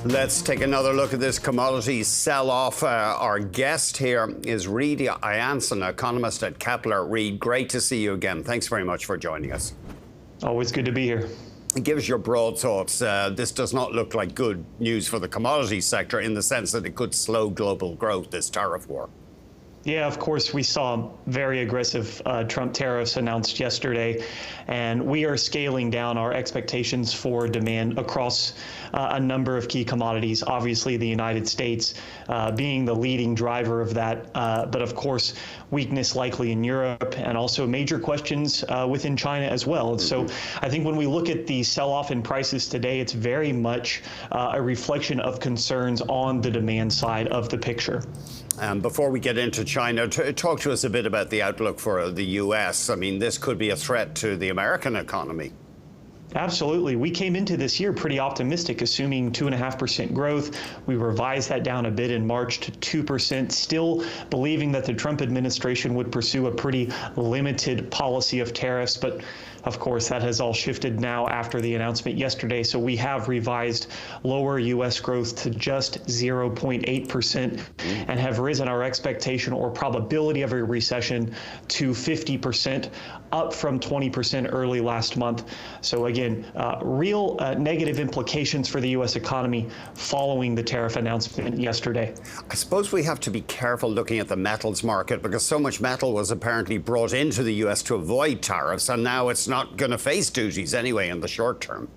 Let's take another look at this commodity sell-off. Our guest here is Reid I'Anson, economist at Kpler. Reid, great to see you again. Thanks very much for joining us. Always good to be here. Give us your broad thoughts. This does not look like good news for the commodity sector in the sense that it could slow global growth, this tariff war. Yeah, of course, we saw very aggressive Trump tariffs announced yesterday, and we are scaling down our expectations for demand across a number of key commodities. Obviously, the United States being the leading driver of that, but of course, weakness likely in Europe, and also major questions within China as well. So I think when we look at the sell-off in prices today, it's very much a reflection of concerns on the demand side of the picture. Before we get into China, talk to us a bit about the outlook for the U.S. I mean, this could be a threat to the American economy. Absolutely. We came into this year pretty optimistic, assuming 2.5% growth. We revised that down a bit in March to 2%, still believing that the Trump administration would pursue a pretty limited policy of tariffs. But of course, that has all shifted now after the announcement yesterday. So we have revised lower U.S. growth to just 0.8% and have risen our expectation or probability of a recession to 50%, up from 20% early last month. So again, real negative implications for the U.S. economy following the tariff announcement yesterday. I suppose we have to be careful looking at the metals market because so much metal was apparently brought into the U.S. to avoid tariffs, and now it's not going to face duties anyway in the short term.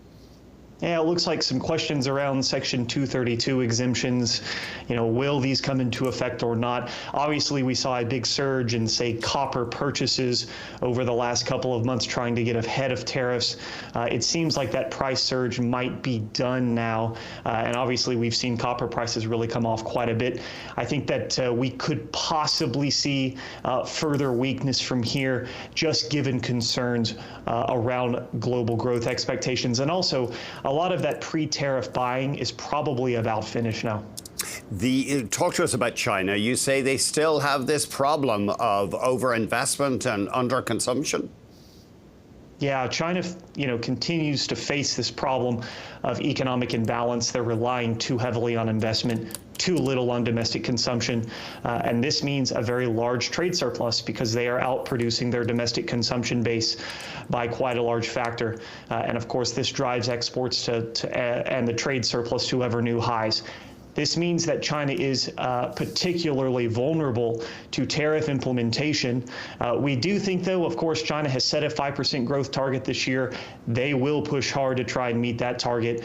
Yeah, it looks like some questions around Section 232 exemptions. You know, will these come into effect or not? Obviously, we saw a big surge in, say, copper purchases over the last couple of months trying to get ahead of tariffs. It seems like that price surge might be done now. And obviously, we've seen copper prices really come off quite a bit. I think that we could possibly see further weakness from here, just given concerns around global growth expectations. And also, a lot of that pre-tariff buying is probably about finished now. Talk to us about China. You say they still have this problem of overinvestment and underconsumption? Yeah, China, continues to face this problem of economic imbalance. They're relying too heavily on investment, too little on domestic consumption. And this means a very large trade surplus because they are outproducing their domestic consumption base by quite a large factor. And of course, this drives exports and the trade surplus to ever new highs. This means that China is particularly vulnerable to tariff implementation. We do think, though, of course, China has set a 5% growth target this year. They will push hard to try and meet that target,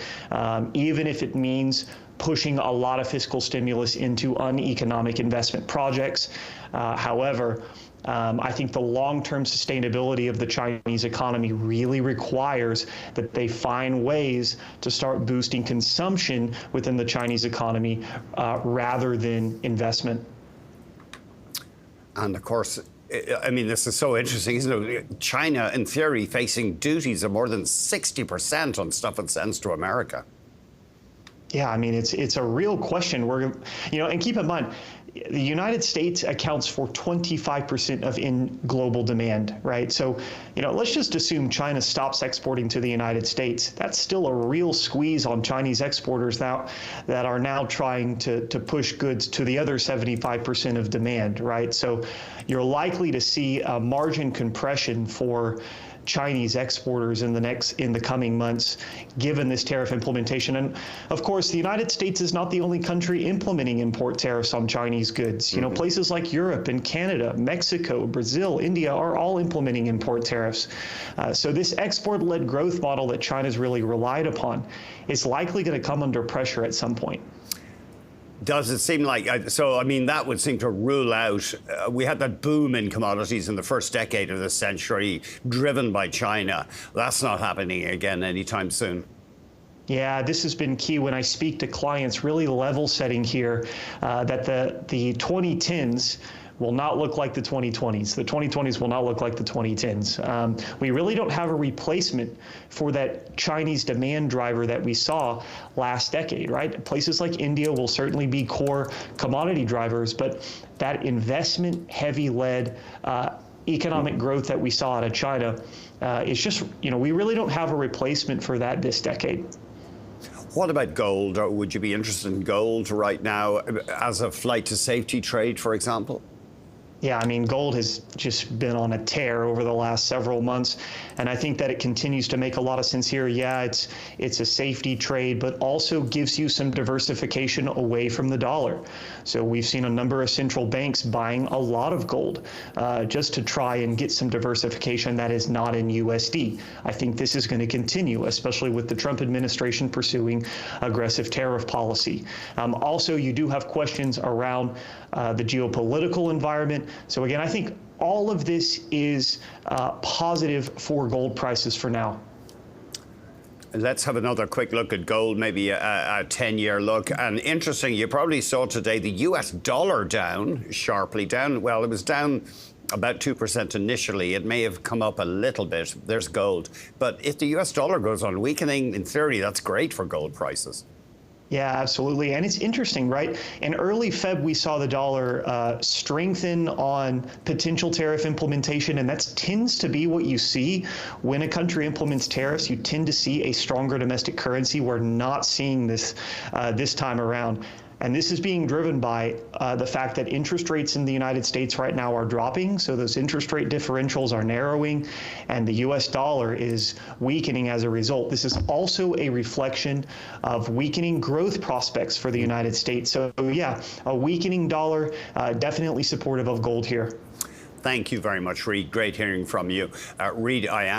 even if it means pushing a lot of fiscal stimulus into uneconomic investment projects. However, I think the long-term sustainability of the Chinese economy really requires that they find ways to start boosting consumption within the Chinese economy rather than investment. And of course, I mean, this is so interesting, isn't it? China, in theory, facing duties of more than 60% on stuff it sends to America. Yeah, I mean, it's a real question. And keep in mind, the United States accounts for 25% of global demand, right? So, let's just assume China stops exporting to the United States. That's still a real squeeze on Chinese exporters now that are now trying to push goods to the other 75% of demand, right? So you're likely to see a margin compression for Chinese exporters in the coming months, given this tariff implementation. And of course, the United States is not the only country implementing import tariffs on Chinese goods. Places like Europe and Canada, Mexico, Brazil, India are all implementing import tariffs. So this export-led growth model that China's really relied upon is likely going to come under pressure at some point. Does it seem like, so I mean, that would seem to rule out, we had that boom in commodities in the first decade of the century driven by China. That's not happening again anytime soon. Yeah, this has been key when I speak to clients, really level setting here, that the 2010s will not look like the 2020s. The 2020s will not look like the 2010s. We really don't have a replacement for that Chinese demand driver that we saw last decade, right? Places like India will certainly be core commodity drivers, but that investment-heavy led economic growth that we saw out of China is just, we really don't have a replacement for that this decade. What about gold? Or would you be interested in gold right now as a flight to safety trade, for example? Yeah, I mean, gold has just been on a tear over the last several months, and I think that it continues to make a lot of sense here. Yeah, it's a safety trade, but also gives you some diversification away from the dollar. So we've seen a number of central banks buying a lot of gold just to try and get some diversification that is not in USD. I think this is going to continue, especially with the Trump administration pursuing aggressive tariff policy. Also, you do have questions around the geopolitical environment. So again, I think all of this is positive for gold prices for now. Let's have another quick look at gold, maybe a 10-year look. And interesting, you probably saw today the US dollar down, sharply down. Well, it was down about 2% initially. It may have come up a little bit. There's gold. But if the US dollar goes on weakening, in theory, that's great for gold prices. Yeah, absolutely. And it's interesting, right? In early Feb, we saw the dollar strengthen on potential tariff implementation, and that tends to be what you see when a country implements tariffs. You tend to see a stronger domestic currency. We're not seeing this this time around. And this is being driven by the fact that interest rates in the United States right now are dropping. So those interest rate differentials are narrowing, and the US dollar is weakening as a result. This is also a reflection of weakening growth prospects for the United States. So yeah, a weakening dollar, definitely supportive of gold here. Thank you very much, Reid. Great hearing from you. Reid I'Anson.